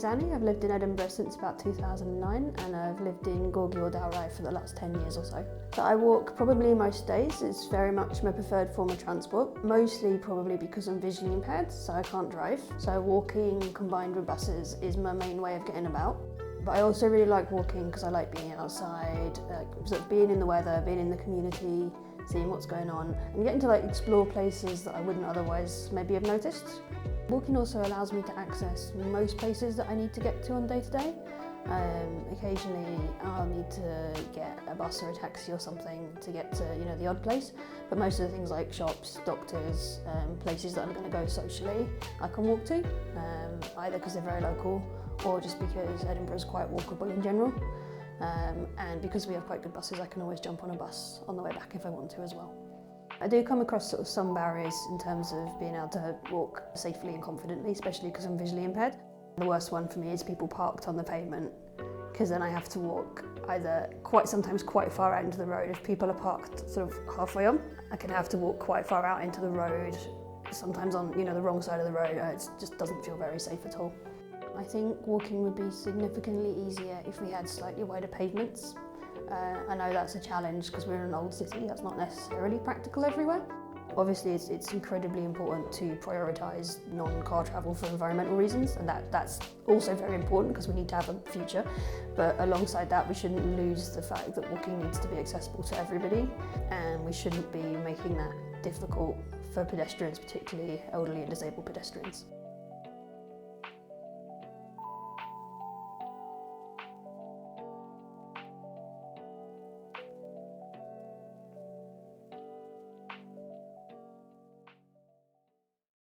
name's Annie. I've lived in Edinburgh since about 2009 and I've lived in Gorgie or Dalry for the last 10 years or so. So I walk probably most days. It's very much my preferred form of transport, mostly probably because I'm visually impaired, so I can't drive. So walking combined with buses is my main way of getting about. But I also really like walking because I like being outside, sort of being in the weather, being in the community, seeing what's going on and getting to explore places that I wouldn't otherwise maybe have noticed. Walking also allows me to access most places that I need to get to on day to day. Occasionally I'll need to get a bus or a taxi or something to get to the odd place, but most of the things like shops, doctors, places that I'm going to go socially I can walk to, either because they're very local or just because Edinburgh is quite walkable in general. And because we have quite good buses, I can always jump on a bus on the way back if I want to as well. I do come across sort of some barriers in terms of being able to walk safely and confidently, especially because I'm visually impaired. The worst one for me is people parked on the pavement, because then I have to walk either sometimes quite far out into the road. If people are parked sort of halfway on, I can have to walk quite far out into the road, sometimes on the wrong side of the road. It just doesn't feel very safe at all. I think walking would be significantly easier if we had slightly wider pavements. I know that's a challenge because we're in an old city, that's not necessarily practical everywhere. Obviously it's incredibly important to prioritise non-car travel for environmental reasons, and that's also very important because we need to have a future. But alongside that, we shouldn't lose the fact that walking needs to be accessible to everybody, and we shouldn't be making that difficult for pedestrians, particularly elderly and disabled pedestrians.